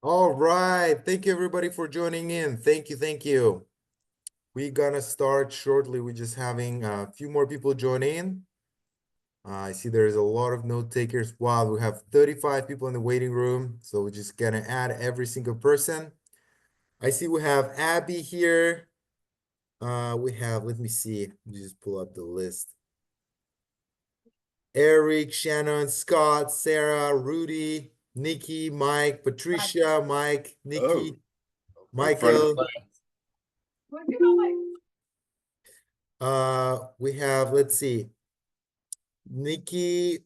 All right. Thank you everybody for joining in. Thank you. Thank you. We're gonna start shortly. We're just having a few more people join in. I see there's a lot of note takers. Wow, we have 35 people in the waiting room. So we're just gonna add every single person. I see we have Abby here. We have, let me see, let me just pull up the list. Eric, Shannon, Scott, Sarah, Rudy, Nikki, Mike, Patricia, Mike, Oh, Nikki, in front of the Michael. class. We have, let's see, Nikki.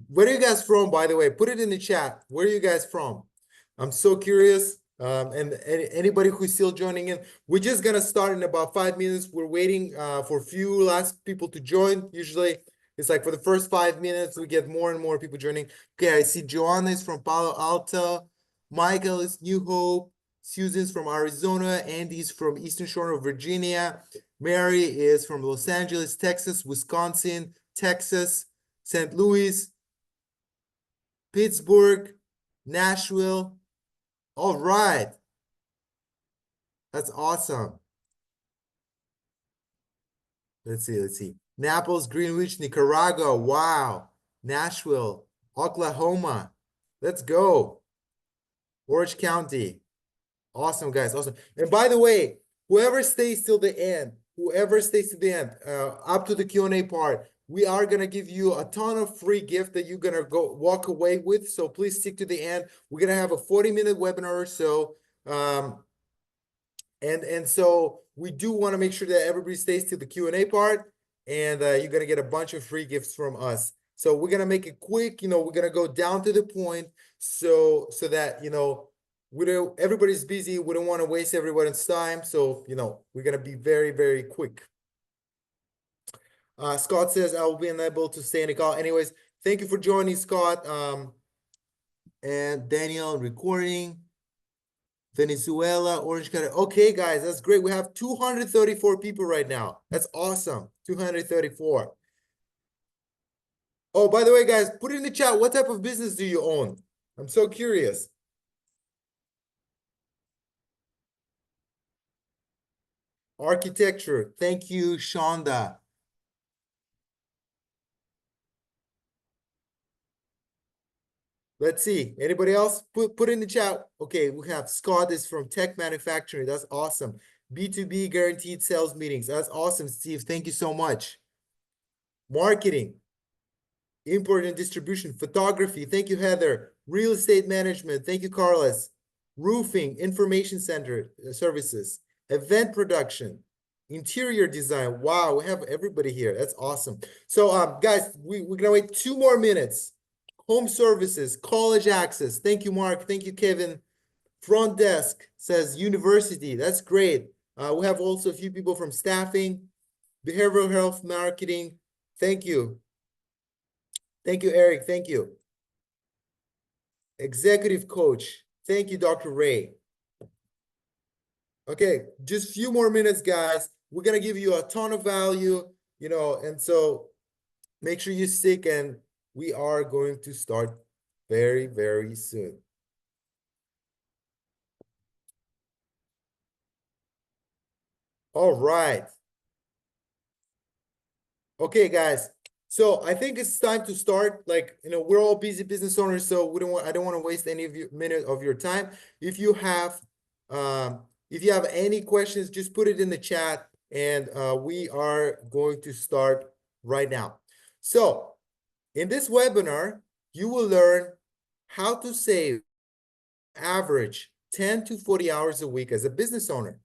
Where are you guys from, by the way? Put it in the chat. Where are you guys from? I'm so curious. And anybody who's still joining in, we're just gonna start in about 5 minutes. We're waiting for a few last people to join. Usually it's like for the first 5 minutes, we get more and more people joining. Okay, I see Joanna is from Palo Alto, Michael is New Hope, Susan's from Arizona, Andy's from Eastern Shore of Virginia, Mary is from Los Angeles, Texas, Wisconsin, Texas, St. Louis, Pittsburgh, Nashville. All right. That's awesome. Let's see. Let's see. Naples, Greenwich, Nicaragua. Wow. Nashville, Oklahoma. Let's go. Orange County. Awesome, guys. Awesome. And by the way, whoever stays till the end, up to the Q&A part, we are gonna give you a ton of free gift that you're gonna go walk away with. So please stick to the end. We're gonna have a 40-minute webinar or so. And so we do want to make sure that everybody stays to the Q&A part, and you're gonna get a bunch of free gifts from us. So we're gonna make it quick. We're gonna go down to the point, so that we don't. Everybody's busy. We don't want to waste everyone's time. So we're gonna be very, very quick. Scott says I will be unable to stay in the call. Anyways, thank you for joining, Scott. And Daniel recording. Venezuela, Orange County. Okay, guys, that's great. We have 234 people right now. That's awesome. 234. Oh, by the way, guys, put it in the chat. What type of business do you own? I'm so curious. Architecture. Thank you, Shonda. Let's see. Anybody else? Put in the chat. Okay, we have Scott is from tech manufacturing. That's awesome. B2B guaranteed sales meetings. That's awesome, Steve. Thank you so much. Marketing. Import and distribution, photography. Thank you, Heather. Real estate management. Thank you, Carlos. Roofing, information center services, event production, interior design. Wow, we have everybody here. That's awesome. So, guys, we're gonna wait 2 more minutes. Home services, college access. Thank you, Mark. Thank you, Kevin. Front desk says university. That's great. We have also a few people from staffing, behavioral health marketing. Thank you. Thank you, Eric. Thank you. Executive coach. Thank you, Dr. Ray. Okay, just a few more minutes, guys. We're going to give you a ton of value, and so make sure you stick, and we are going to start very, very soon. All right. Okay, guys. So I think it's time to start. Like, we're all busy business owners, so I don't want to waste any of your minute of your time. If you have any questions, just put it in the chat, and we are going to start right now. So in this webinar, you will learn how to save average 10 to 40 hours a week as a business owner.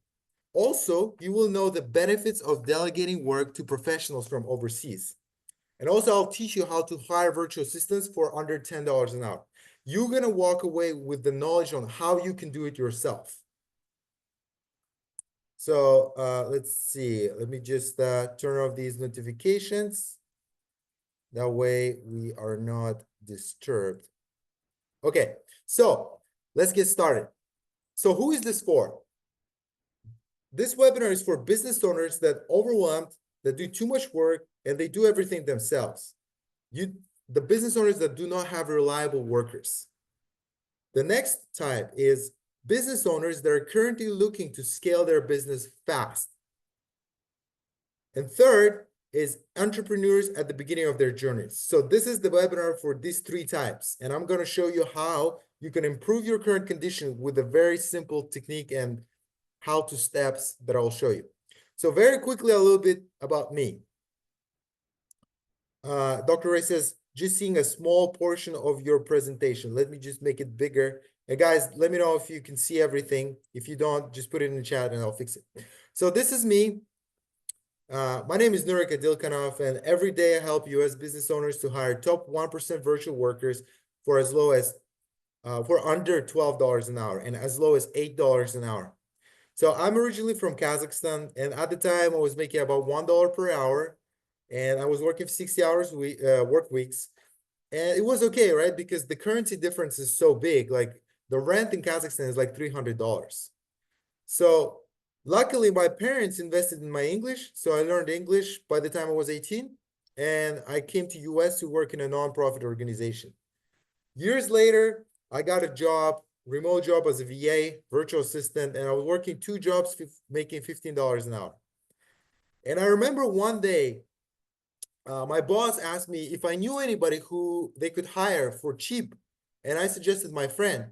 Also, you will know the benefits of delegating work to professionals from overseas. And also, I'll teach you how to hire virtual assistants for under $10 an hour. You're going to walk away with the knowledge on how you can do it yourself. So let's see. Let me just turn off these notifications. That way we are not disturbed. Okay, so let's get started. So who is this for? This webinar is for business owners that overwhelmed, that do too much work, and they do everything themselves. The business owners that do not have reliable workers. The next type is business owners that are currently looking to scale their business fast. And third is entrepreneurs at the beginning of their journeys. So this is the webinar for these three types. And I'm going to show you how you can improve your current condition with a very simple technique and how-to steps that I'll show you. So very quickly, a little bit about me. Dr. Ray says, just seeing a small portion of your presentation. Let me just make it bigger. And guys, let me know if you can see everything. If you don't, just put it in the chat and I'll fix it. So this is me. My name is Nurik Adilkanov, and every day I help US business owners to hire top 1% virtual workers for as low as for under $12 an hour and as low as $8 an hour. So I'm originally from Kazakhstan, and at the time I was making about $1 per hour, and I was working 60 hours work weeks, and it was okay, right? Because the currency difference is so big. Like the rent in Kazakhstan is like $300. So luckily, my parents invested in my English, so I learned English by the time I was 18, and I came to US to work in a nonprofit organization. Years later, I got a job, remote job as a VA, virtual assistant, and I was working two jobs, making $15 an hour. And I remember one day, my boss asked me if I knew anybody who they could hire for cheap. And I suggested my friend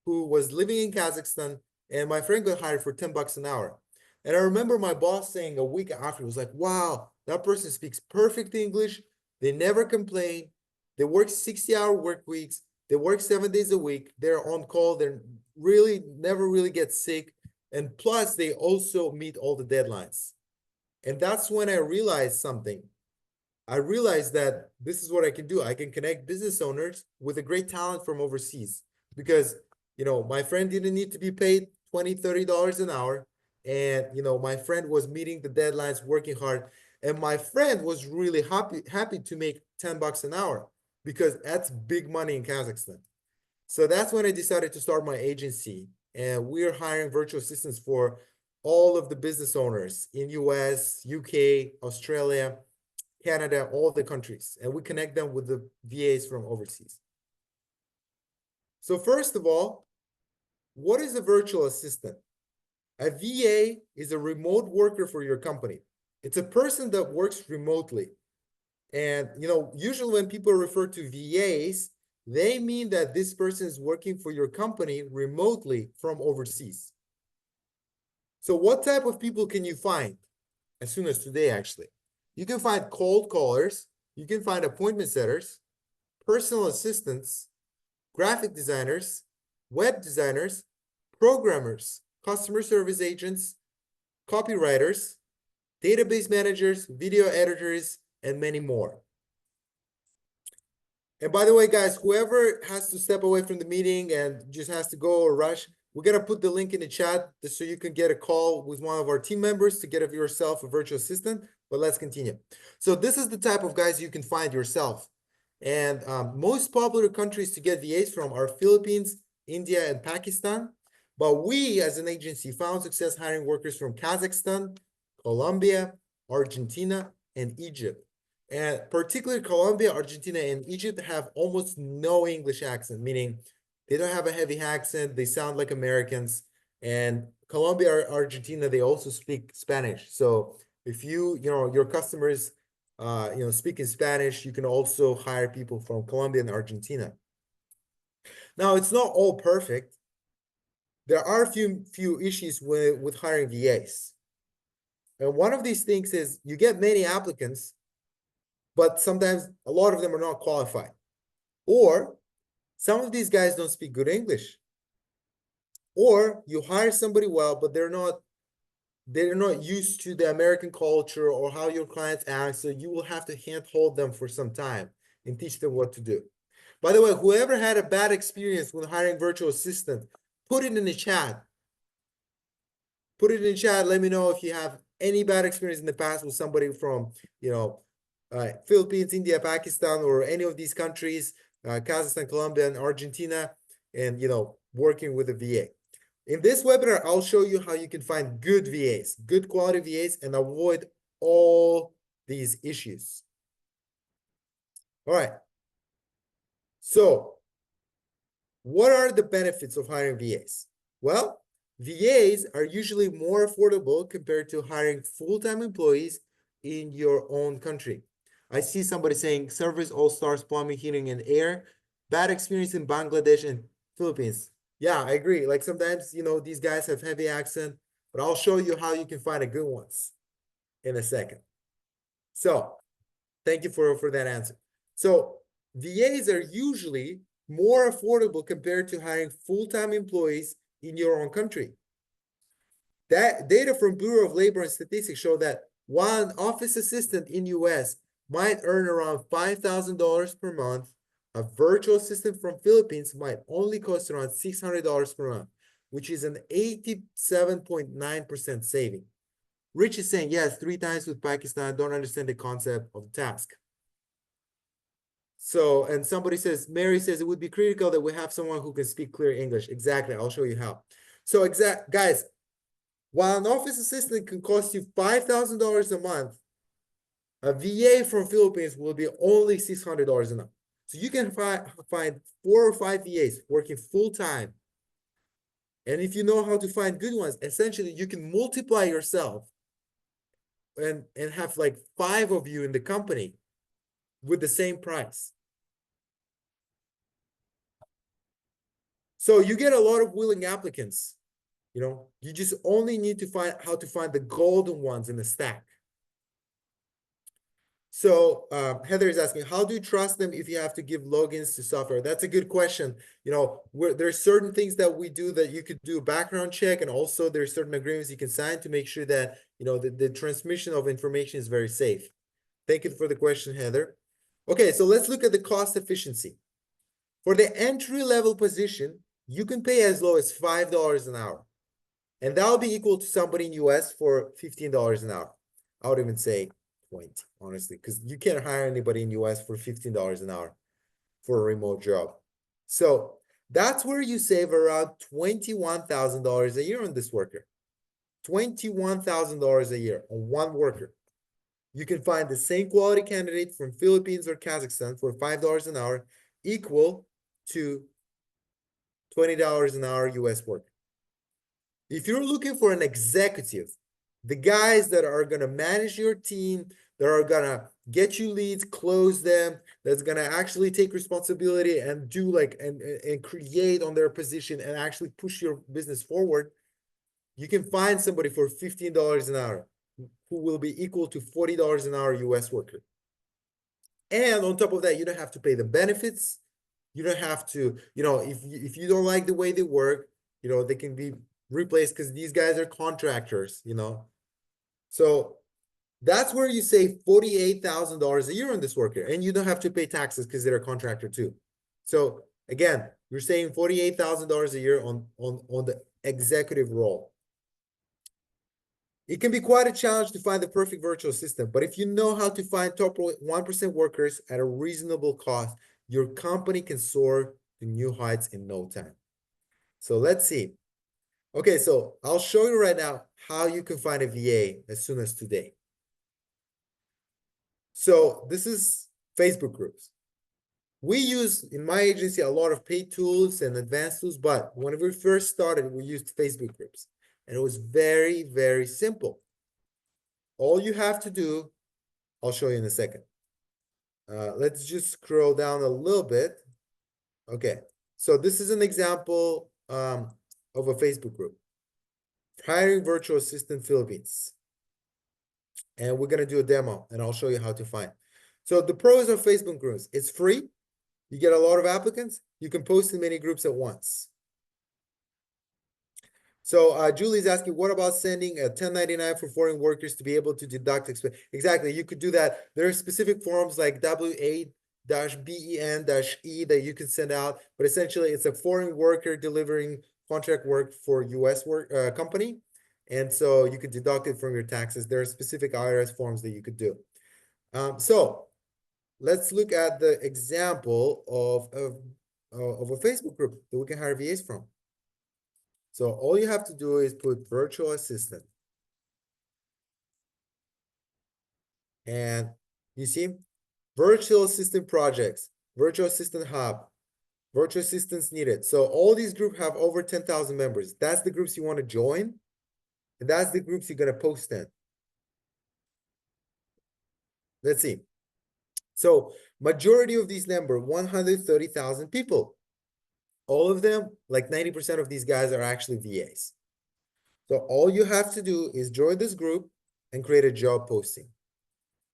who was living in Kazakhstan, and my friend got hired for $10 an hour. And I remember my boss saying a week after, he was like, wow, that person speaks perfect English. They never complain. They work 60-hour work weeks. They work 7 days a week. They're on call. They're really never really get sick. And plus, they also meet all the deadlines. And that's when I realized something. I realized that this is what I can do. I can connect business owners with a great talent from overseas because, my friend didn't need to be paid $20, $30 an hour. And, my friend was meeting the deadlines, working hard. And my friend was really happy to make $10 an hour because that's big money in Kazakhstan. So that's when I decided to start my agency. And we're hiring virtual assistants for all of the business owners in US, UK, Australia, Canada, all the countries, and we connect them with the VAs from overseas. So first of all, what is a virtual assistant? A VA is a remote worker for your company. It's a person that works remotely. And, usually when people refer to VAs, they mean that this person is working for your company remotely from overseas. So what type of people can you find as soon as today, actually? You can find cold callers, you can find appointment setters, personal assistants, graphic designers, web designers, programmers, customer service agents, copywriters, database managers, video editors, and many more. And by the way, guys, whoever has to step away from the meeting and just has to go or rush, we're going to put the link in the chat so you can get a call with one of our team members to get yourself a virtual assistant. But let's continue. So this is the type of guys you can find yourself. And most popular countries to get VAs from are Philippines, India, and Pakistan. But we, as an agency, found success hiring workers from Kazakhstan, Colombia, Argentina, and Egypt. And particularly Colombia, Argentina, and Egypt have almost no English accent, meaning they don't have a heavy accent. They sound like Americans. And Colombia or Argentina, they also speak Spanish. So if your customers, speak in Spanish, you can also hire people from Colombia and Argentina. Now, it's not all perfect. There are a few issues with hiring VAs. And one of these things is you get many applicants, but sometimes a lot of them are not qualified. Or some of these guys don't speak good English. Or you hire somebody well, but they're not used to the American culture or how your clients act. So you will have to handhold them for some time and teach them what to do. By the way, whoever had a bad experience with hiring virtual assistant, put it in the chat. Put it in the chat. Let me know if you have any bad experience in the past with somebody from, Philippines, India, Pakistan, or any of these countries, Kazakhstan, Colombia, and Argentina, and, working with a VA. In this webinar, I'll show you how you can find good VAs, good quality VAs, and avoid all these issues. All right. So What are the benefits of hiring VAs? Well, VAs are usually more affordable compared to hiring full-time employees in your own country. I see somebody saying service all-stars, plumbing, heating, and air. Bad experience in Bangladesh and Philippines. Yeah, I agree. Like sometimes, these guys have heavy accent, but I'll show you how you can find a good ones in a second. So thank you for that answer. So VAs are usually more affordable compared to hiring full-time employees in your own country. That data from Bureau of Labor and Statistics show that one office assistant in US might earn around $5,000 per month. A virtual assistant from Philippines might only cost around $600 per month, which is an 87.9% saving. Rich is saying, yes, 3 times with Pakistan. Don't understand the concept of the task. So, and somebody says, Mary says it would be critical that we have someone who can speak clear English. Exactly. I'll show you how. So, guys, while an office assistant can cost you $5,000 a month, a VA from Philippines will be only $600 a month. So you can find 4 or 5 VAs working full time. And if you know how to find good ones, essentially you can multiply yourself and have like 5 of you in the company with the same price. So you get a lot of willing applicants. You just only need to find how to find the golden ones in the stack. So Heather is asking, how do you trust them if you have to give logins to software? That's a good question. There's certain things that we do that you could do a background check, and also there's certain agreements you can sign to make sure that the transmission of information is very safe. Thank you for the question, Heather. Okay, so let's look at the cost efficiency. For the entry-level position, you can pay as low as $5 an hour. And that'll be equal to somebody in US for $15 an hour. I would even say 20, honestly, because you can't hire anybody in US for $15 an hour for a remote job. So that's where you save around $21,000 a year on this worker. $21,000 a year on one worker. You can find the same quality candidate from Philippines or Kazakhstan for $5 an hour, equal to $20 an hour US worker. If you're looking for an executive, the guys that are going to manage your team, that are going to get you leads, close them, that's going to actually take responsibility and do and create on their position and actually push your business forward, you can find somebody for $15 an hour who will be equal to $40 an hour US worker. And on top of that, you don't have to pay the benefits. You don't have to, if you don't like the way they work, they can be replaced because these guys are contractors, So that's where you save $48,000 a year on this worker, and you don't have to pay taxes because they're a contractor too. So again, you're saving $48,000 a year on the executive role. It can be quite a challenge to find the perfect virtual assistant, but if you know how to find top 1% workers at a reasonable cost, your company can soar to new heights in no time. So let's see. Okay, so I'll show you right now how you can find a VA as soon as today. So this is Facebook groups. We use, in my agency, a lot of paid tools and advanced tools, but when we first started, we used Facebook groups. And it was very, very simple. All you have to do, I'll show you in a second. Let's just scroll down a little bit. Okay, so this is an example of a Facebook group. Hiring Virtual Assistant Philippines. And we're going to do a demo, and I'll show you how to find. So the pros of Facebook groups, it's free. You get a lot of applicants. You can post in many groups at once. So Julie's asking, what about sending a 1099 for foreign workers to be able to deduct expense? Exactly, you could do that. There are specific forms like W8-BEN-E that you can send out, but essentially it's a foreign worker delivering contract work for US work company. And so you could deduct it from your taxes. There are specific IRS forms that you could do. So let's look at the example of a Facebook group that we can hire VAs from. So all you have to do is put virtual assistant. And you see, virtual assistant projects, virtual assistant hub, Virtual assistants needed. So all these groups have over 10,000 members. That's the groups you want to join. And that's the groups you're going to post in. Let's see. So majority of these number, 130,000 people. All of them, like 90% of these guys are actually VAs. So all you have to do is join this group and create a job posting.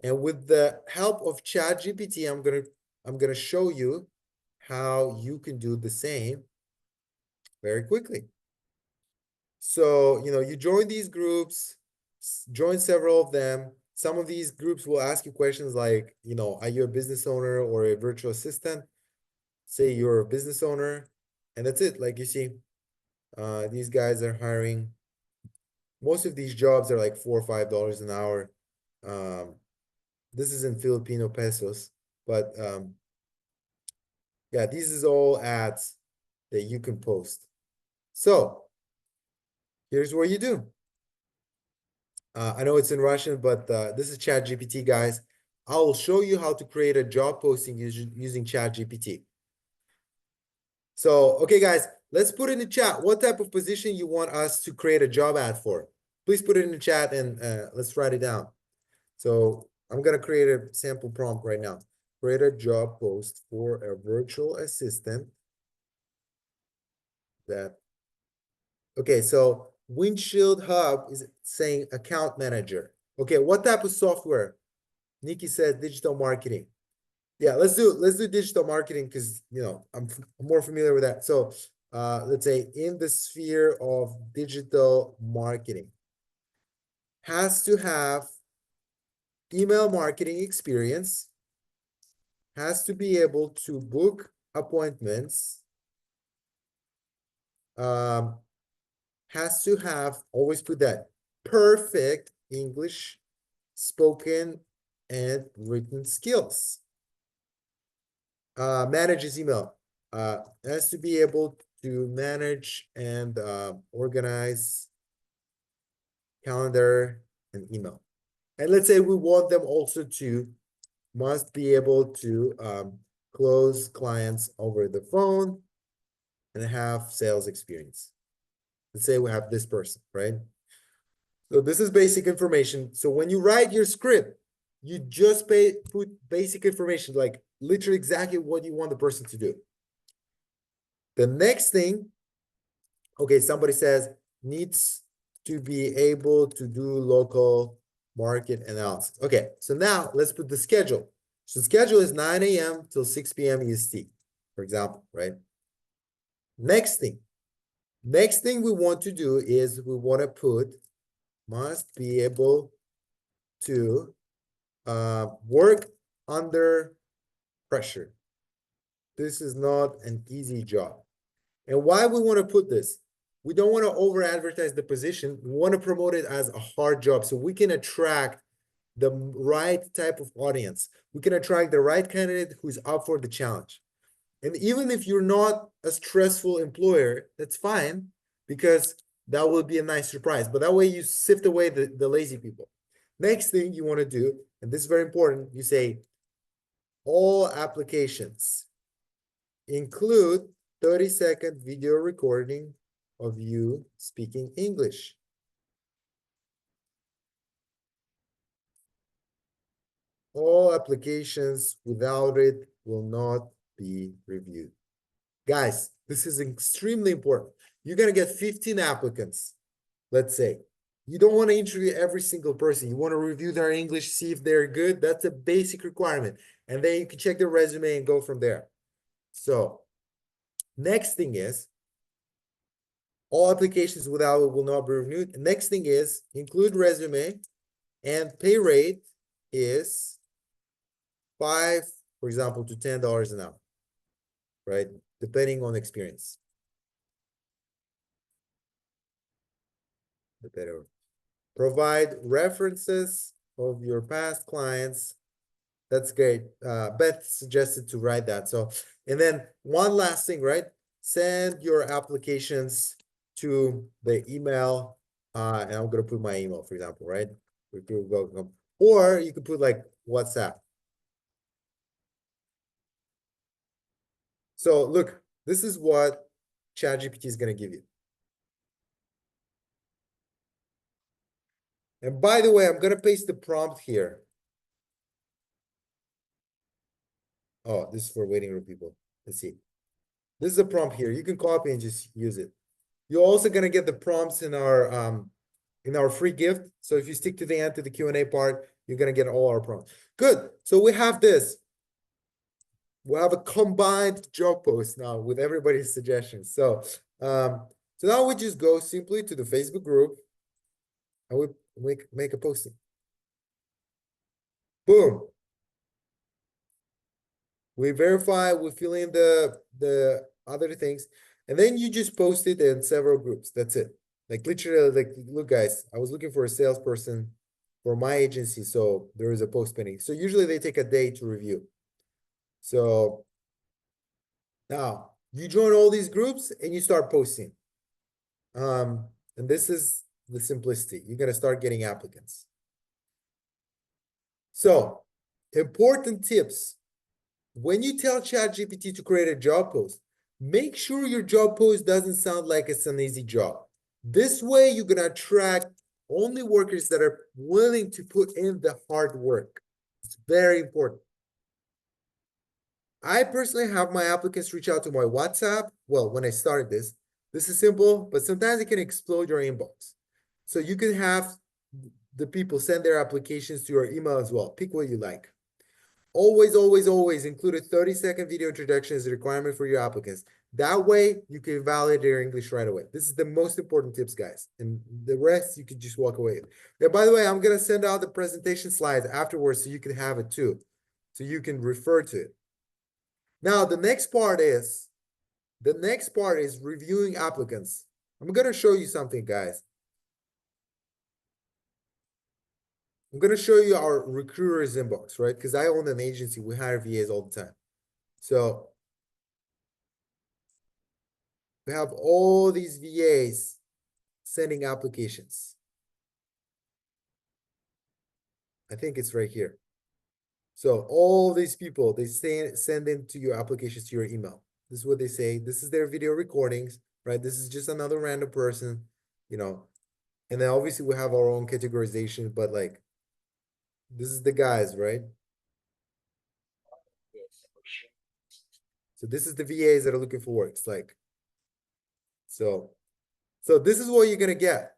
And with the help of ChatGPT, I'm gonna show you how you can do the same very quickly. So, you join these groups, join several of them. Some of these groups will ask you questions like, are you a business owner or a virtual assistant? Say you're a business owner, and that's it. Like you see, these guys are hiring. Most of these jobs are like $4 or $5 an hour. This is in Filipino pesos, but yeah, this is all ads that you can post. So here's what you do. I know it's in Russian, but this is ChatGPT, guys. I will show you how to create a job posting using ChatGPT. So, okay, guys, let's put in the chat what type of position you want us to create a job ad for. Please put it in the chat and let's write it down. So I'm going to create a sample prompt right now. Create a job post for a virtual assistant that, okay, so Windshield Hub is saying account manager. Okay, what type of software? Nikki says digital marketing. Yeah, let's do digital marketing because I'm more familiar with that. So let's say in the sphere of digital marketing, has to have email marketing experience, has to be able to book appointments, has to have, always put that, perfect English spoken and written skills. Manages email. Has to be able to manage and organize calendar and email. And let's say we want them also to must be able to close clients over the phone and have sales experience. Let's say we have this person, right? So this is basic information. So when you write your script, you just put basic information, like literally exactly what you want the person to do. The next thing, okay, somebody says needs to be able to do local market analysis. Okay, so now let's put the schedule. So schedule is 9 a.m. till 6 p.m. EST, for example, right? Next thing we want to do is we want to put must be able to work under pressure. This is not an easy job. And why we want to put this? We don't want to over advertise the position. We want to promote it as a hard job so we can attract the right type of audience. We can attract the right candidate who's up for the challenge. And even if you're not a stressful employer, that's fine because that will be a nice surprise. But that way you sift away the lazy people. Next thing you want to do, and this is very important, you say all applications include 30-second video recording of you speaking English. All applications without it will not be reviewed. Guys, this is extremely important. You're going to get 15 applicants, let's say. You don't want to interview every single person. You want to review their English, see if they're good. That's a basic requirement. And then you can check their resume and go from there. So next thing is all applications without it will not be reviewed. Next thing is include resume and pay rate is $5, for example, to $10 an hour, right? Depending on experience. The better. Provide references of your past clients. That's great. Beth suggested to write that. So, and then one last thing, right? Send your applications to the email. And I'm going to put my email, for example, right? Or you could put like WhatsApp. So look, This is what ChatGPT is going to give you. And by the way, I'm going to paste the prompt here. Oh, this is for waiting room people. Let's see. This is a prompt here. You can copy and just use it. You're also going to get the prompts in our free gift. So if you stick to the end to the Q&A part, you're going to get all our prompts. Good. So we have this. We'll have a combined job post now with everybody's suggestions. So now we just go simply to the Facebook group and we make a posting. Boom. We verify, we fill in the other things, and then you just post it in several groups. That's it. Like literally, like, look, guys, I was looking for a salesperson for my agency, so there is a post pending. So usually they take a day to review. So now you join all these groups and you start posting. And this is the simplicity. You're gonna start getting applicants. So important tips. When you tell ChatGPT to create a job post, make sure your job post doesn't sound like it's an easy job. This way, you're gonna attract only workers that are willing to put in the hard work. It's very important. I personally have my applicants reach out to my WhatsApp. Well, when I started this is simple, but sometimes it can explode your inbox. So you can have the people send their applications to your email as well. Pick what you like. Always, always, always include a 30-second video introduction as a requirement for your applicants. That way, you can validate their English right away. This is the most important tips, guys. And the rest, you can just walk away. Yeah, by the way, I'm going to send out the presentation slides afterwards so you can have it too. So you can refer to it. Now, the next part is reviewing applicants. I'm going to show you something, guys. I'm going to show you our recruiters inbox, right? Because I own an agency. We hire VAs all the time. So we have all these VAs sending applications. I think it's right here. So all these people, they send in to your applications to your email. This is what they say. This is their video recordings, right? This is just another random person, you know. And then obviously we have our own categorization, but like, this is the guys, right? So this is the VAs that are looking for work. It's like, so this is what you're gonna get.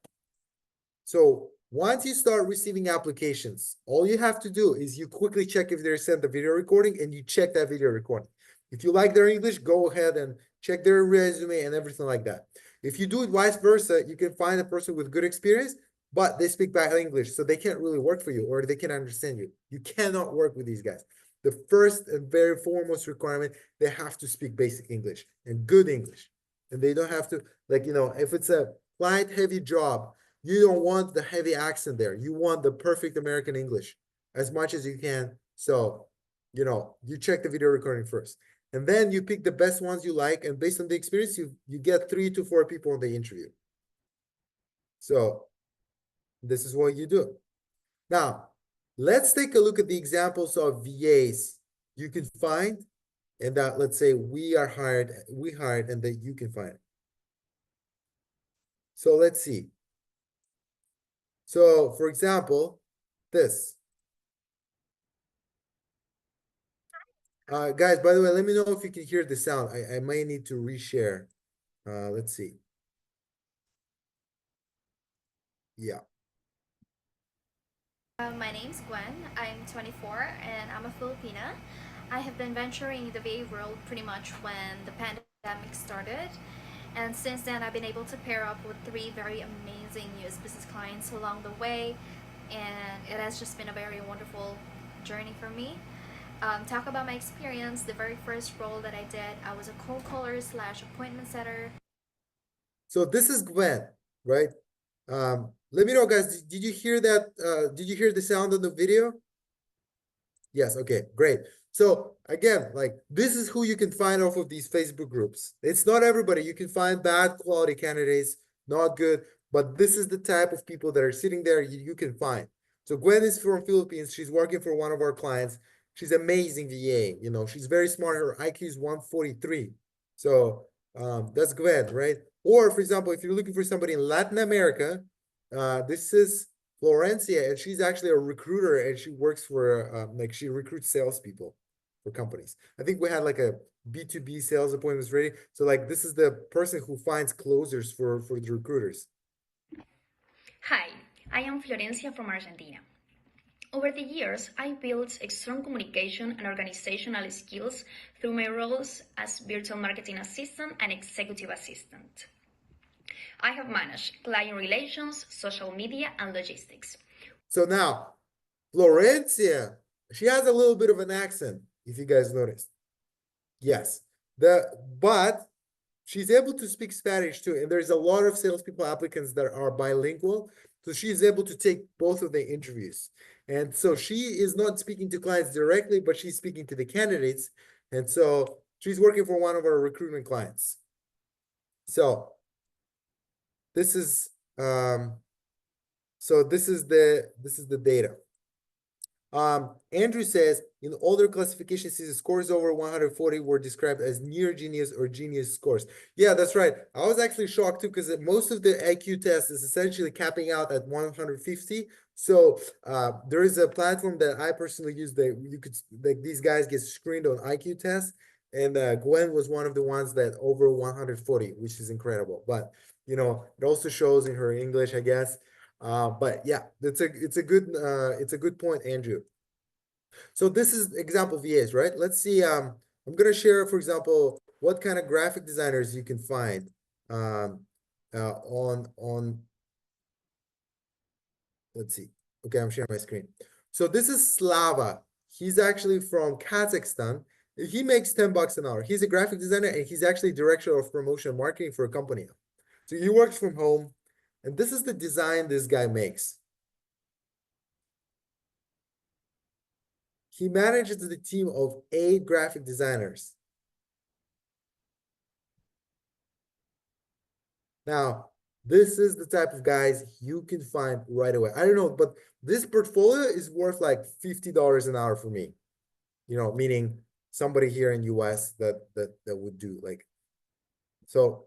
So once you start receiving applications, all you have to do is you quickly check if they sent the video recording and you check that video recording. If you like their English, go ahead and check their resume and everything like that. If you do it vice versa, you can find a person with good experience, but they speak bad English, so they can't really work for you or they can't understand you. You cannot work with these guys. The first and very foremost requirement, they have to speak basic English and good English. And they don't have to, like, you know, if it's a client heavy job, you don't want the heavy accent there. You want the perfect American English as much as you can. So, you know, you check the video recording first. And then you pick the best ones you like. And based on the experience, you get 3 to 4 people on the interview. So this is what you do. Now, let's take a look at the examples of VAs you can find. And that, let's say we hired, and that you can find. So let's see. So, for example, this. Guys, by the way, let me know if you can hear the sound. I might need to reshare. Let's see. Yeah. My name's Gwen. I'm 24 and I'm a Filipina. I have been venturing the VA world pretty much when the pandemic started. And since then, I've been able to pair up with 3 very amazing US business clients along the way. And it has just been a very wonderful journey for me. Talk about my experience. The very first role that I did, I was a cold caller slash appointment setter. So this is Gwen, right? Let me know, guys. Did you hear that? Did you hear the sound on the video? Yes. Okay, great. So again, like, this is who you can find off of these Facebook groups. It's not everybody. You can find bad quality candidates, not good, but this is the type of people that are sitting there you can find. So Gwen is from Philippines. She's working for one of our clients. She's amazing VA. You know, she's very smart. Her IQ is 143. So that's Gwen, right? Or for example, if you're looking for somebody in Latin America, this is Florencia, and she's actually a recruiter, and she works for like she recruits salespeople for companies. I think we had like a B2B sales appointments ready. So like this is the person who finds closers for the recruiters. Hi, I am Florencia from Argentina. Over the years, I built strong communication and organizational skills through my roles as virtual marketing assistant and executive assistant. I have managed client relations, social media, and logistics. So now Florencia, she has a little bit of an accent, if you guys noticed. Yes. The but she's able to speak Spanish too. And there's a lot of salespeople applicants that are bilingual. So she's able to take both of the interviews. And so she is not speaking to clients directly, but she's speaking to the candidates. And so she's working for one of our recruitment clients. So this is this is the data. Andrew says in older classifications, the scores over 140 were described as near genius or genius scores. Yeah, that's right. I was actually shocked too because most of the IQ test is essentially capping out at 150. So there is a platform that I personally use that you could like these guys get screened on IQ tests, and Gwen was one of the ones that over 140, which is incredible. But you know, it also shows in her English, I guess. But yeah, it's a good point, Andrew. So this is example VAs, right? Let's see. I'm gonna share, for example, what kind of graphic designers you can find um, on. Let's see. Okay, I'm sharing my screen. So this is Slava. He's actually from Kazakhstan. He makes $10 an hour. He's a graphic designer and he's actually director of promotion and marketing for a company. So he works from home, and this is the design this guy makes. He manages the team of 8 graphic designers. Now, this is the type of guys you can find right away. I don't know, but this portfolio is worth like $50 an hour for me. You know, meaning somebody here in US that would do like so,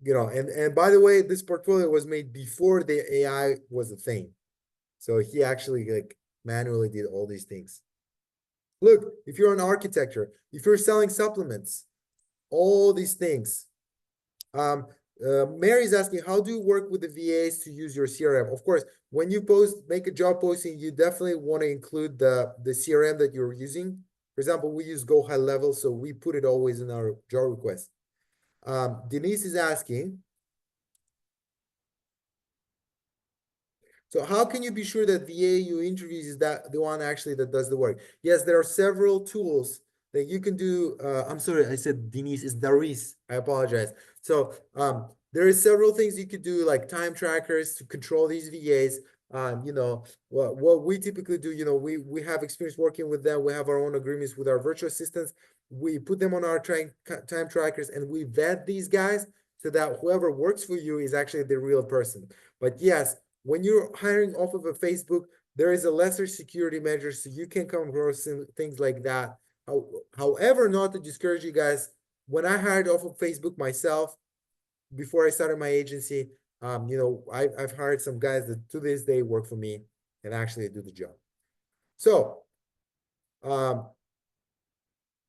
you know, and by the way, this portfolio was made before the AI was a thing. So he actually like manually did all these things. Look, if you're an architecture, if you're selling supplements, all these things. Um, Mary's asking, how do you work with the VAs to use your CRM? Of course, when you make a job posting, you definitely want to include the CRM that you're using. For example, we use Go High Level, so we put it always in our job request. Denise is asking, so how can you be sure that VA you interviews is that the one actually that does the work? Yes, there are several tools that you can do. I'm sorry, I said Denise is Darius. I apologize. So there is several things you could do, like time trackers to control these VAs. You know, what we typically do, you know, we have experience working with them. We have our own agreements with our virtual assistants. We put them on our time trackers and we vet these guys so that whoever works for you is actually the real person. But yes, when you're hiring off of a Facebook, there is a lesser security measure, so you can come across things like that. However, not to discourage you guys, when I hired off of Facebook myself, before I started my agency, you know, I've hired some guys that to this day work for me and actually do the job. So, um,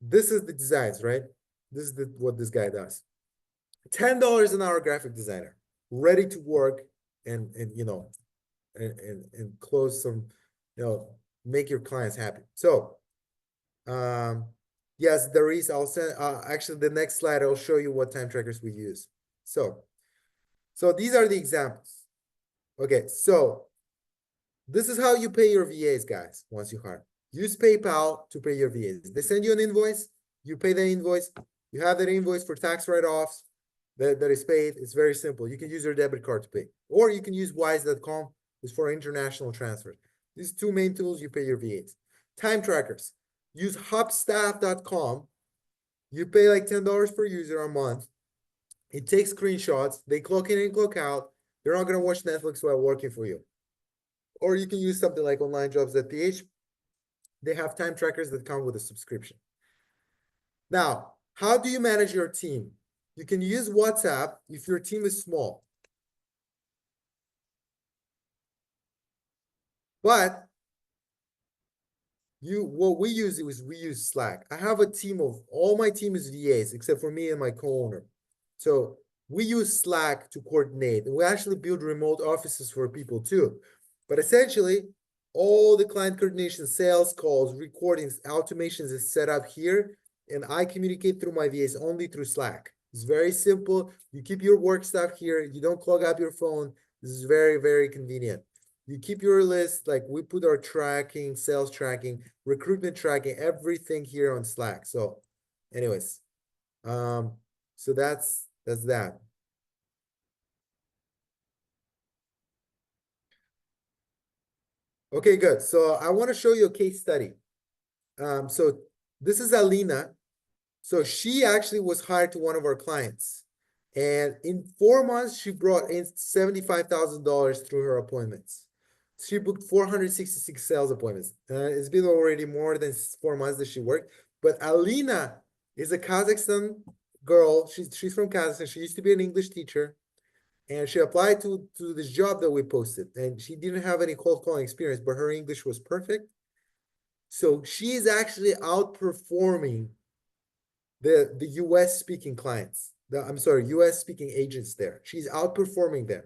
this is the designs, right? This is what this guy does. $10 an hour graphic designer, ready to work and you know, and close some, you know, make your clients happy. So, yes, there is. I'll send. Actually, the next slide I'll show you what time trackers we use. So these are the examples. Okay, so this is how you pay your VAs, guys. Once you hire, use PayPal to pay your VAs. They send you an invoice. You pay the invoice. You have that invoice for tax write-offs that is paid. It's very simple. You can use your debit card to pay, or you can use wise.com. It's for international transfers. These two main tools you pay your VAs. Time trackers. Use hubstaff.com. You pay like $10 per user a month. It takes screenshots. They clock in and clock out. They're not going to watch Netflix while working for you. Or you can use something like onlinejobs.ph. They have time trackers that come with a subscription. Now, How do you manage your team? You can use WhatsApp if your team is small. But what we use is we use Slack. I have a team of all my team is VAs except for me and my co-owner. So we use Slack to coordinate, and we actually build remote offices for people too. But essentially, all the client coordination, sales calls, recordings, automations is set up here, and I communicate through my VAs only through Slack. It's very simple. You keep your work stuff here. You don't clog up your phone. This is very, very convenient. You keep your list, like we put our tracking, sales tracking, recruitment tracking, everything here on Slack. So anyways, so that's that. Okay, good. So I want to show you a case study. So this is Alina. So she actually was hired to one of our clients. And in 4 months, she brought in $75,000 through her appointments. She booked 466 sales appointments. It's been already more than 4 months that she worked. But Alina is a Kazakhstan girl. She's from Kazakhstan. She used to be an English teacher. And she applied to this job that we posted. And she didn't have any cold calling experience, but her English was perfect. So she is actually outperforming the US speaking clients. I'm sorry, US speaking agents there. She's outperforming them.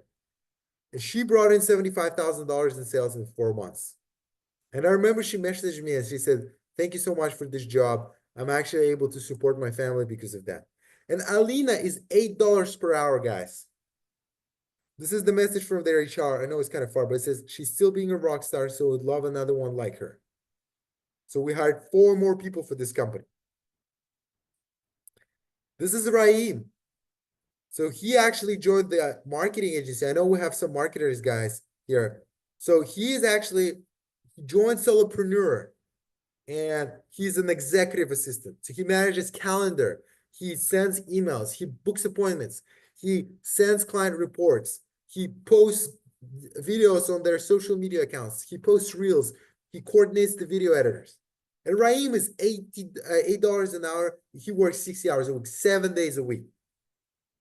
And she brought in $75,000 in sales in 4 months. And I remember she messaged me and she said, "Thank you so much for this job. I'm actually able to support my family because of that." And Alina is $8 per hour, guys. This is the message from their HR. I know it's kind of far, but it says she's still being a rock star, so would love another one like her. So we hired 4 more people for this company. This is Raheem. So he actually joined the marketing agency. I know we have some marketers guys here. So he joined Solopreneur, and he's an executive assistant. So he manages calendar. He sends emails. He books appointments. He sends client reports. He posts videos on their social media accounts. He posts reels. He coordinates the video editors. And Raheem is $8 an hour. He works 60 hours a week, 7 days a week.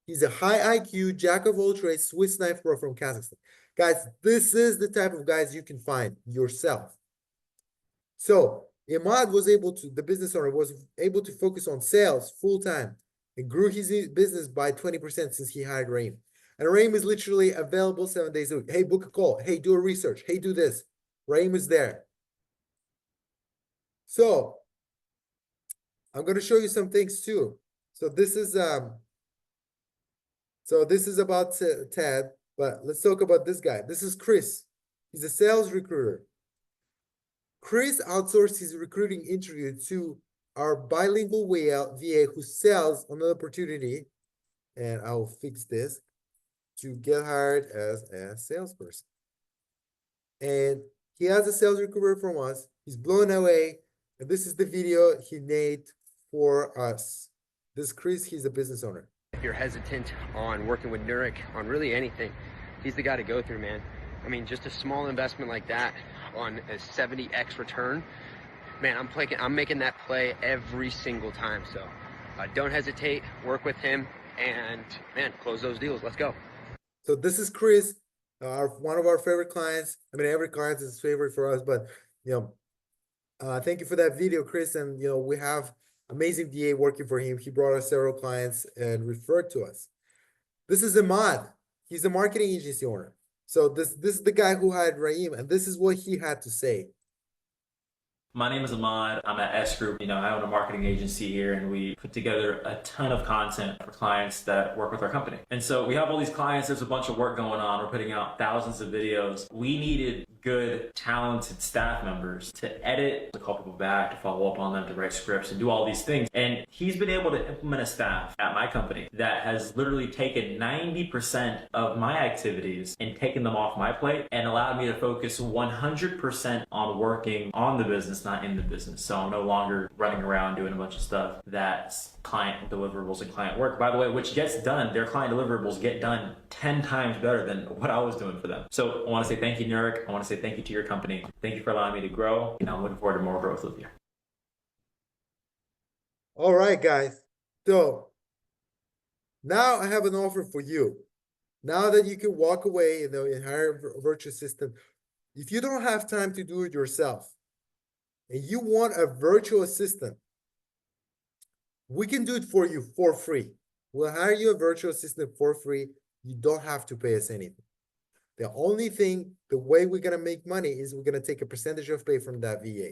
He's a high IQ, jack of all trades, Swiss knife pro from Kazakhstan. Guys, this is the type of guys you can find yourself. So Imad the business owner was able to focus on sales full time and grew his business by 20% since he hired Raheem. And Raheem is literally available 7 days a week. Hey, book a call. Hey, do a research. Hey, do this. Raheem is there. So I'm going to show you some things too. So this is about Ted, but let's talk about this guy. This is Chris. He's a sales recruiter. Chris outsourced his recruiting interview to our bilingual VA who sells on an opportunity, and I'll fix this, to get hired as a salesperson. And he has a sales recruiter from us. He's blown away. And this is the video he made for us. This is Chris. He's a business owner. If you're hesitant on working with Nurik on really anything, he's the guy to go through, man. I mean, just a small investment like that on a 70x return, man, I'm making that play every single time. So don't hesitate, work with him, and man, close those deals. Let's go. So this is Chris, one of our favorite clients. I mean, every client is favorite for us, but thank you for that video, Chris. And we have amazing DA working for him. He brought us several clients and referred to us. This is Imad. He's a marketing agency owner. So this is the guy who hired Raheem, and this is what he had to say. My name is Ahmad. I'm at S Group. I own a marketing agency here, and we put together a ton of content for clients that work with our company. And so we have all these clients. There's a bunch of work going on. We're putting out thousands of videos. We needed good, talented staff members to edit, to call people back, to follow up on them, to write scripts, and do all these things. And he's been able to implement a staff at my company that has literally taken 90% of my activities and taken them off my plate and allowed me to focus 100% on working on the business, not in the business. So I'm no longer running around doing a bunch of stuff that's client deliverables and client work, by the way, which gets done. Their client deliverables get done 10 times better than what I was doing for them. So I want to say thank you, Nurik. I want to say thank you to your company. Thank you for allowing me to grow, and I'm looking forward to more growth with you. All right, guys. So now I have an offer for you. Now that you can walk away and hire a virtual assistant, if you don't have time to do it yourself and you want a virtual assistant, we can do it for you for free. We'll hire you a virtual assistant for free. You don't have to pay us anything. The only thing, the way we're going to make money is we're going to take a percentage of pay from that VA.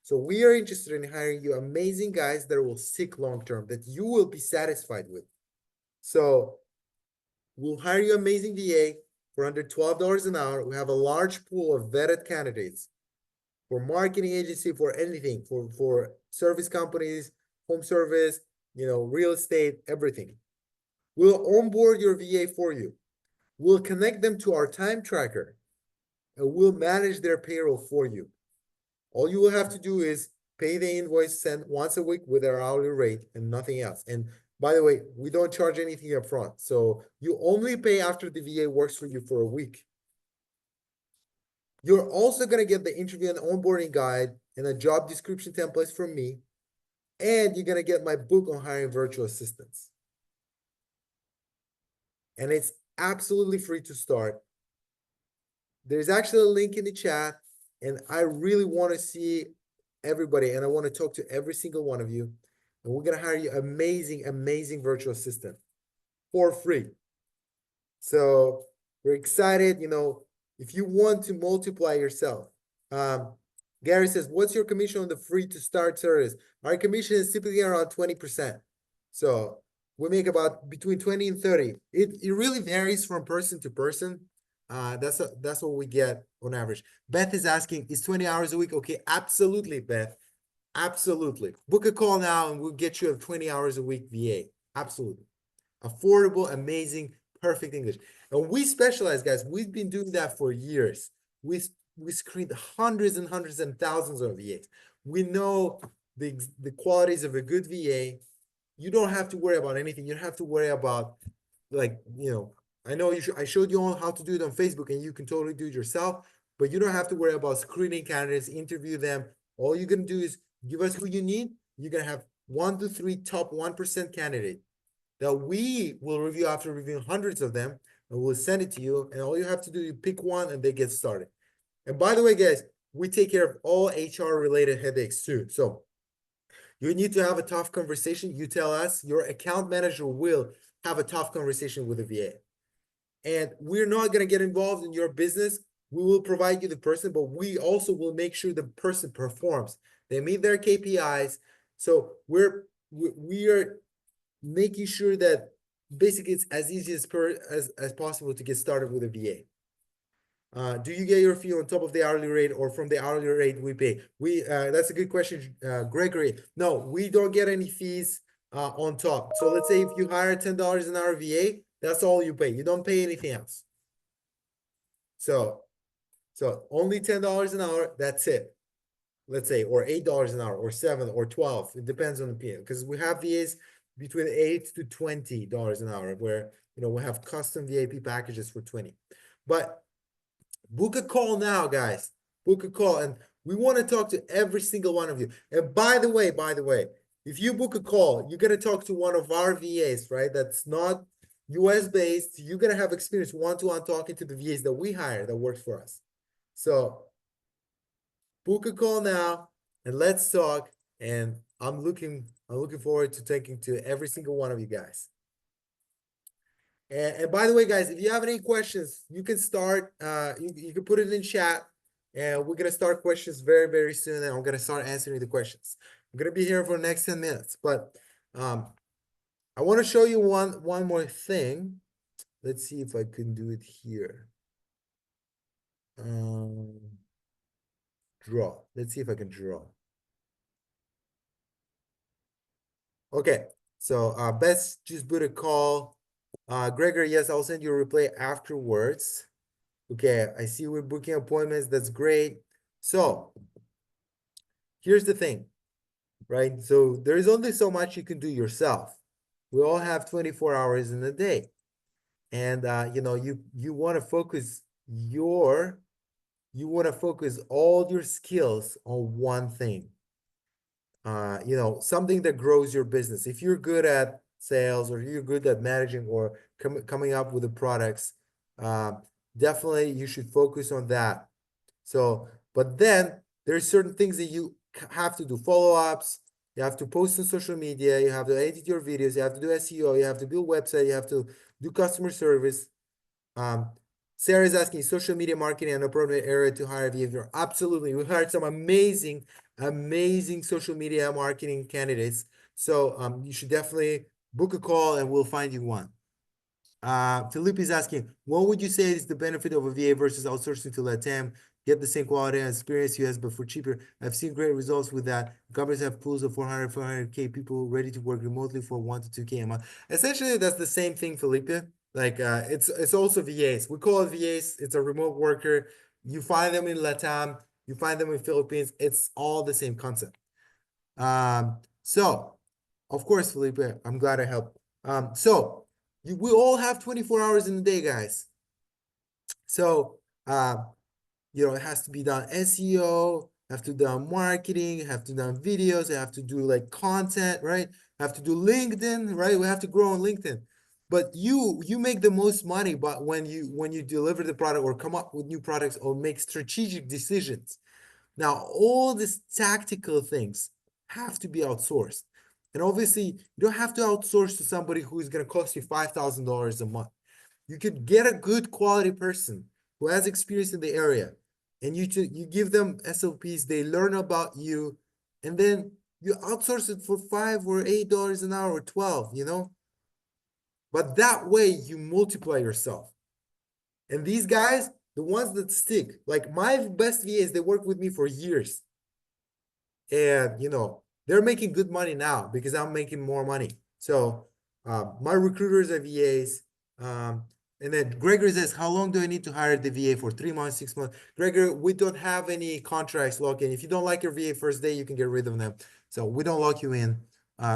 So we are interested in hiring you amazing guys that will stick long term, that you will be satisfied with. So we'll hire you amazing VA for under $12 an hour. We have a large pool of vetted candidates for marketing agency, for anything, for service companies, home service, real estate, everything. We'll onboard your VA for you. We'll connect them to our time tracker and we'll manage their payroll for you. All you will have to do is pay the invoice sent once a week with our hourly rate and nothing else. And by the way, we don't charge anything up front. So you only pay after the VA works for you for a week. You're also going to get the interview and onboarding guide and a job description templates from me. And you're going to get my book on hiring virtual assistants. And it's absolutely free to start. There's actually a link in the chat. And I really want to see everybody. And I want to talk to every single one of you. And we're going to hire you amazing, amazing virtual assistant for free. So we're excited. If you want to multiply yourself, Gary says, what's your commission on the free to start service? Our commission is typically around 20%. So we make about between 20 and 30. It really varies from person to person. That's what we get on average. Beth is asking, is 20 hours a week okay? Absolutely, Beth. Absolutely. Book a call now and we'll get you a 20 hours a week VA. Absolutely. Affordable, amazing, perfect English. And we specialize, guys. We've been doing that for years. We screened hundreds and hundreds and thousands of VAs. We know the qualities of a good VA. You don't have to worry about anything. You don't have to worry about, I know I showed you all how to do it on Facebook and you can totally do it yourself, but you don't have to worry about screening candidates, interview them. All you're going to do is give us who you need. You're going to have 1 to 3 top 1% candidates that we will review after reviewing hundreds of them, and we'll send it to you. And all you have to do is pick one and they get started. And by the way, guys, we take care of all HR related headaches too. So you need to have a tough conversation. You tell us, your account manager will have a tough conversation with the VA. And we're not going to get involved in your business. We will provide you the person, but we also will make sure the person performs. They meet their KPIs. So we are making sure that basically it's as easy as possible to get started with a VA. Do you get your fee on top of the hourly rate or from the hourly rate we pay? That's a good question, Gregory. No, we don't get any fees on top. So let's say if you hire $10 an hour VA, that's all you pay. You don't pay anything else. So only $10 an hour, that's it. Let's say, or $8 an hour, or $7 or 12. It depends on the PA, because we have VAs between $8 to $20 an hour, where we have custom VIP packages for 20. But book a call now, guys. Book a call, and we want to talk to every single one of you. And by the way, if you book a call, you're gonna talk to one of our VAs, right? That's not US based. You're gonna have experience one-to-one talking to the VAs that we hire that works for us. So book a call now and let's talk. And I'm looking forward to taking to every single one of you guys. And by the way, guys, if you have any questions, you can start. You can put it in chat, and we're gonna start questions very, very soon. And I'm gonna start answering the questions. I'm gonna be here for the next 10 minutes, but I want to show you one more thing. Let's see if I can do it here. Draw. Let's see if I can draw. Okay, so Beth just put a call. Gregory, yes, I'll send you a replay afterwards. Okay, I see we're booking appointments. That's great. So here's the thing, right? So there's only so much you can do yourself. We all have 24 hours in a day. And you want to focus all your skills on one thing. you know, something that grows your business. If you're good at sales or you're good at managing or coming up with the products, uh, definitely you should focus on that. So, but then there's certain things that you have to do, follow-ups. You have to post on social media. You have to edit your videos. You have to do SEO. You have to build website. You have to do customer service. Um, Sarah is asking social media marketing an appropriate area to hire VA. Absolutely. We hired some amazing social media marketing candidates. So you should definitely book a call and we'll find you one. Philippe is asking, what would you say is the benefit of a VA versus outsourcing to LATAM? Get the same quality and experience US, but for cheaper. I've seen great results with that. Companies have pools of 400K people ready to work remotely for 1 to 2K a month. Essentially, that's the same thing, Felipe. Like it's also VAs. We call it VAs. It's a remote worker. You find them in LATAM, you find them in Philippines. It's all the same concept. So of course, Felipe, I'm glad I helped. We all have 24 hours in a day, guys. So, you know, it has to be done SEO, have to do marketing, have to do videos, have to do like content, right? Have to do LinkedIn, right? We have to grow on LinkedIn. But you make the most money, but when you deliver the product or come up with new products or make strategic decisions. Now, all these tactical things have to be outsourced. And obviously, you don't have to outsource to somebody who is going to cost you $5,000 a month. You could get a good quality person who has experience in the area, and you give them SOPs, they learn about you, and then you outsource it for $5 or $8 an hour or 12, you know? But that way you multiply yourself. And these guys, the ones that stick, like my best VAs, they work with me for years. And you know, they're making good money now because I'm making more money. So my recruiters are VAs. And then Gregory says, how long do I need to hire the VA for? 3 months, 6 months? Gregory, we don't have any contracts locked in. If you don't like your VA first day, you can get rid of them. So we don't lock you in.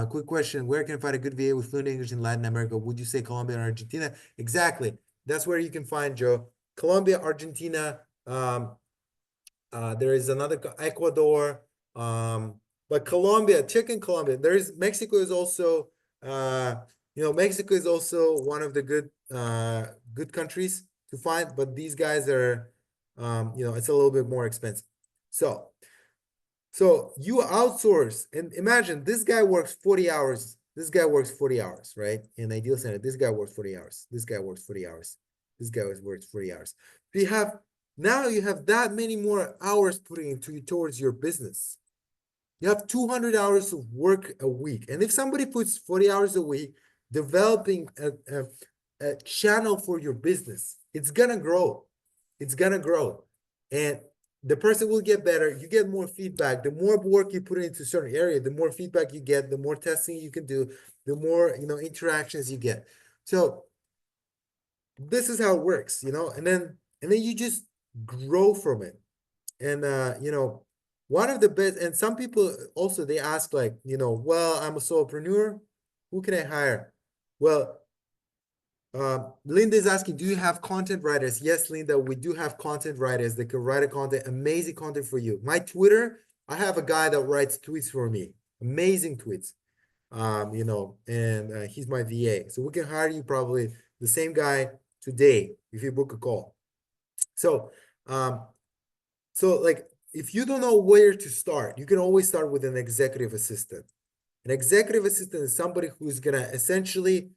Quick question, where can I find a good VA with fluent English in Latin America? Would you say Colombia and Argentina? Exactly. That's where you can find, Joe. Colombia, Argentina, there is another Ecuador, but Colombia, check in Colombia. There is Mexico is also, you know, Mexico is also one of the good countries to find, but these guys are, you know, it's a little bit more expensive. So you outsource, and imagine this guy works 40 hours. This guy works 40 hours, right? In Ideal Center, this guy works 40 hours. This guy works 40 hours. This guy works 40 hours. Now you have that many more hours putting into towards your business. You have 200 hours of work a week. And if somebody puts 40 hours a week developing a channel for your business, it's gonna grow. It's gonna grow. And the person will get better. You get more feedback. The more work you put into a certain area, the more feedback you get, the more testing you can do, the more, you know, interactions you get. So this is how it works, you know, and then you just grow from it. And you know, one of the best, and some people also they ask like, you know, well, I'm a solopreneur, who can I hire? Well, Linda is asking, do you have content writers? Yes, Linda, we do have content writers that can write a content, amazing content for you. My Twitter, I have a guy that writes tweets for me, amazing tweets. You know, and he's my VA. So we can hire you probably the same guy today if you book a call. So, like if you don't know where to start, you can always start with an executive assistant. An executive assistant is somebody who's gonna essentially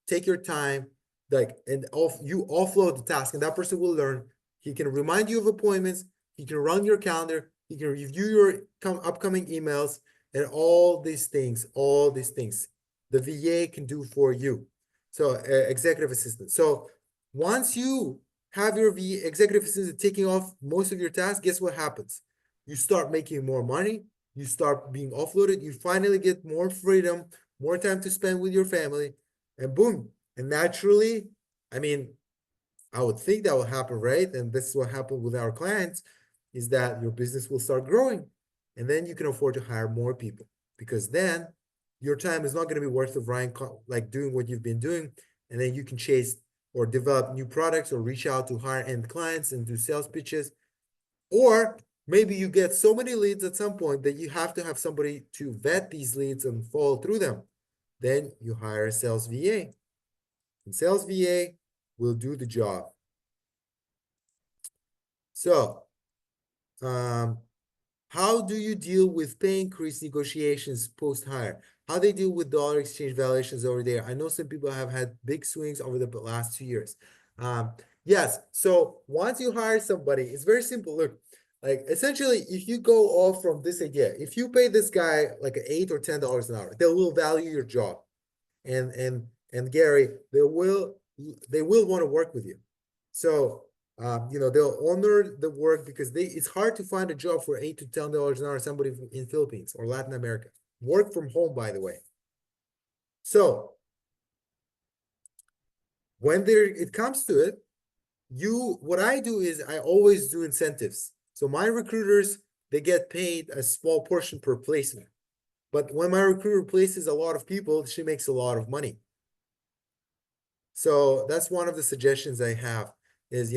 take your time, like, and you offload the task, and that person will learn. He can remind you of appointments. He can run your calendar. He can review your upcoming emails and all these things. The VA can do for you. So executive assistant. So once you have your executive assistant taking off most of your tasks, guess what happens? You start making more money. You start being offloaded. You finally get more freedom, more time to spend with your family, and boom. And naturally, I mean, I would think that will happen, right? And this is what happened with our clients, is that your business will start growing. And then you can afford to hire more people, because then your time is not going to be worth of like doing what you've been doing. And then you can chase or develop new products or reach out to higher end clients and do sales pitches. Or maybe you get so many leads at some point that you have to have somebody to vet these leads and follow through them. Then you hire a sales VA. And sales VA will do the job. So, how do you deal with pay increase negotiations post-hire? How they deal with dollar exchange valuations over there? I know some people have had big swings over the last 2 years. Yes, so once you hire somebody, it's very simple. Look, like essentially, if you go off from this idea, if you pay this guy like $8 or $10 an hour, they will value your job. And Gary, they will want to work with you. So they'll honor the work because it's hard to find a job for $8 to $10 an hour, somebody in Philippines or Latin America. Work from home, by the way. So when it comes to it, what I do is I always do incentives. So my recruiters, they get paid a small portion per placement. But when my recruiter places a lot of people, she makes a lot of money. So that's one of the suggestions I have is,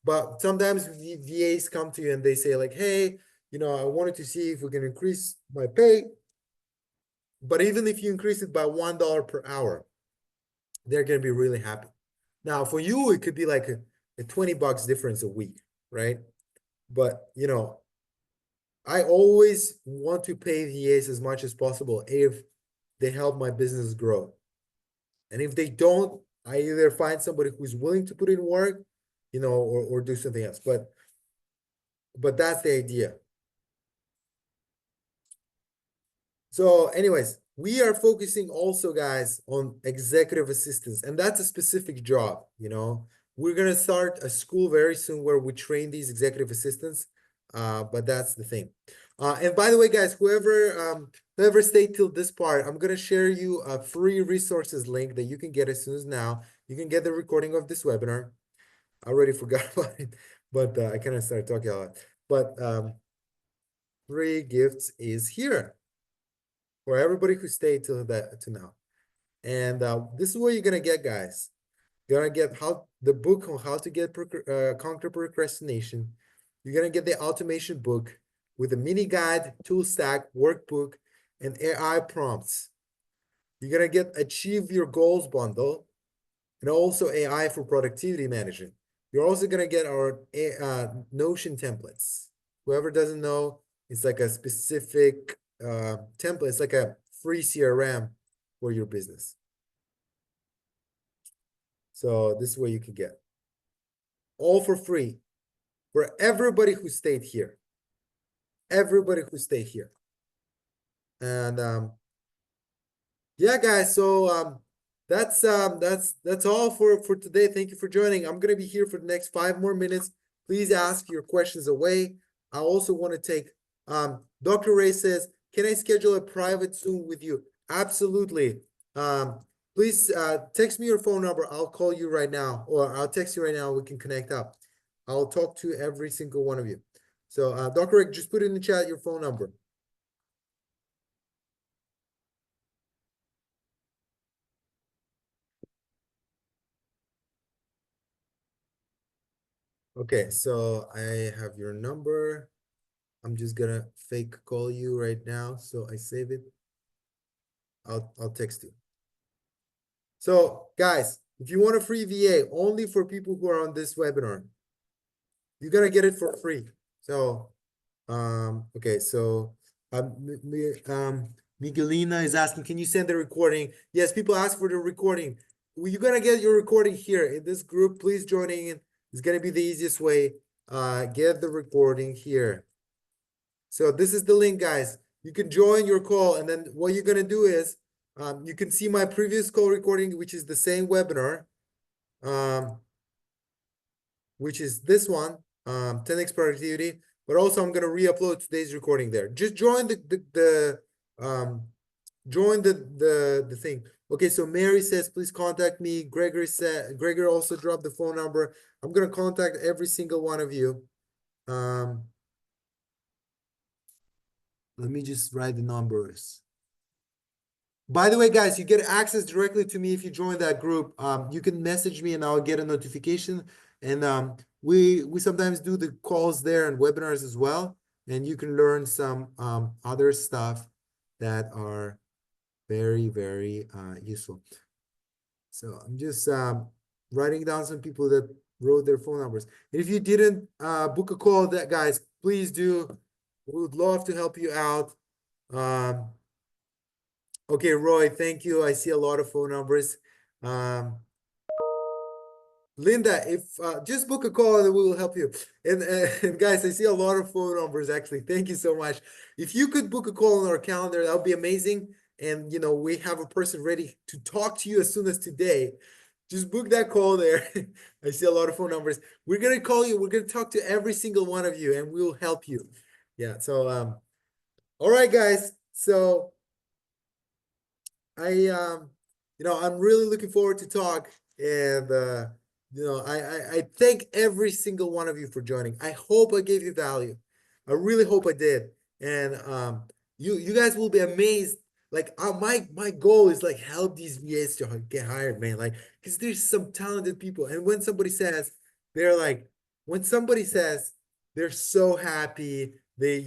but sometimes VAs come to you and they say like, hey, I wanted to see if we can increase my pay. But even if you increase it by $1 per hour, they're going to be really happy. Now for you, it could be like a $20 difference a week, right? But, I always want to pay VAs as much as possible if they help my business grow. And if they don't, I either find somebody who's willing to put in work, or do something else. But that's the idea. So anyways, we are focusing also, guys, on executive assistants, and that's a specific job, We're going to start a school very soon where we train these executive assistants, but that's the thing. And by the way, guys, whoever stayed till this part, I'm going to share you a free resources link that you can get as soon as now. You can get the recording of this webinar. I already forgot about it, but I kind of started talking a lot. But free gifts is here for everybody who stayed to now. And this is what you're gonna get, guys. You're gonna get the book on how to conquer procrastination. You're gonna get the automation book with a mini guide, tool stack, workbook, and AI prompts. You're gonna get Achieve Your Goals bundle, and also AI for productivity management. You're also gonna get our Notion templates. Whoever doesn't know, it's like a specific template. It's like a free CRM for your business. So this is what you can get. All for free for everybody who stayed here. Everybody who stayed here. And yeah, guys, so that's all for today. Thank you for joining. I'm gonna be here for the next 5 more minutes. Please ask your questions away. I also want to take Dr. Ray says, can I schedule a private Zoom with you? Absolutely. Please text me your phone number. I'll call you right now, or I'll text you right now. We can connect up. I'll talk to every single one of you. So Dr. Rick, just put in the chat your phone number. Okay, so I have your number. I'm just gonna fake call you right now. So I save it. I'll text you. So guys, if you want a free VA only for people who are on this webinar, you're gonna get it for free. So okay, so Miguelina is asking, can you send the recording? Yes, people ask for the recording. Well, you're gonna get your recording here in this group. Please join in. It's gonna be the easiest way. Get the recording here. So this is the link, guys. You can join your call, and then what you're gonna do is you can see my previous call recording, which is the same webinar, which is this one, 10x productivity. But also I'm gonna re-upload today's recording there. Just join the thing. Okay, so Mary says, please contact me. Gregory also dropped the phone number. I'm gonna contact every single one of you. Let me just write the numbers. By the way, guys, you get access directly to me if you join that group. You can message me and I'll get a notification. And we sometimes do the calls there and webinars as well. and you can learn some other stuff that are very, very useful. So I'm just writing down some people that wrote their phone numbers. And if you didn't book a call, that guys, please do. We would love to help you out. Okay, Roy, thank you. I see a lot of phone numbers. Um, Linda, if just book a call and we will help you. And guys, I see a lot of phone numbers actually. Thank you so much. If you could book a call on our calendar, that would be amazing. And you know, we have a person ready to talk to you as soon as today. Just book that call there. I see a lot of phone numbers. We're gonna call you. We're gonna talk to every single one of you, and we'll help you. Yeah. So all right, guys. So I'm really looking forward to talk, and I thank every single one of you for joining. I hope I gave you value. I really hope I did, and you guys will be amazed. Like my goal is like help these VAs to get hired, man. Like because there's some talented people, and they're like when somebody says they're so happy, they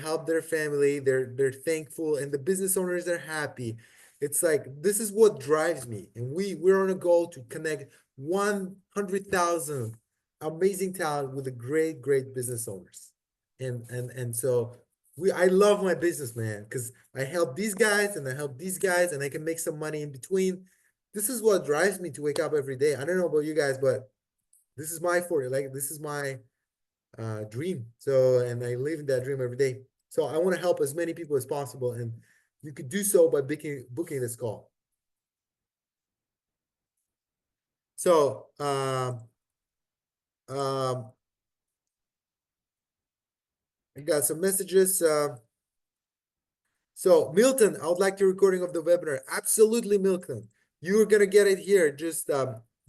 help their family, they're thankful, and the business owners are happy. It's like this is what drives me, and we're on a goal to connect 100,000 amazing talent with the great business owners, and so I love my business, man, because I help these guys and I help these guys, and I can make some money in between. This is what drives me to wake up every day. I don't know about you guys, but this is my for like this is my dream. So, and I live in that dream every day. So I want to help as many people as possible, and you could do so by booking this call. So, I got some messages. So Milton, I would like the recording of the webinar. Absolutely, Milton. You're gonna get it here. Just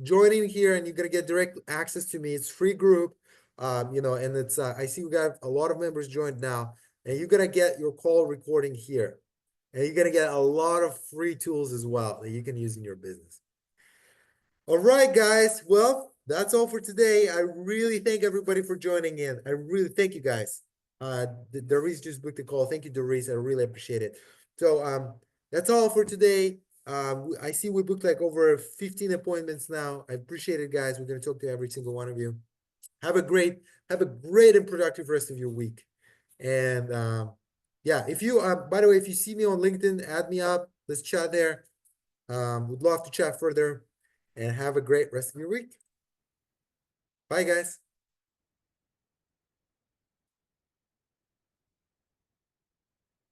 join in here, and you're gonna get direct access to me. It's free group. And it's I see we got a lot of members joined now, and you're gonna get your call recording here. And you're gonna get a lot of free tools as well that you can use in your business. All right, guys. Well, that's all for today. I really thank everybody for joining in. I really thank you guys. Doris just booked the call. Thank you, Doris. I really appreciate it. So that's all for today. I see we booked like over 15 appointments now. I appreciate it, guys. We're gonna talk to every single one of you. Have a great and productive rest of your week. And yeah, if you by the way, if you see me on LinkedIn, add me up. Let's chat there. Would love to chat further, and have a great rest of your week. Bye, guys.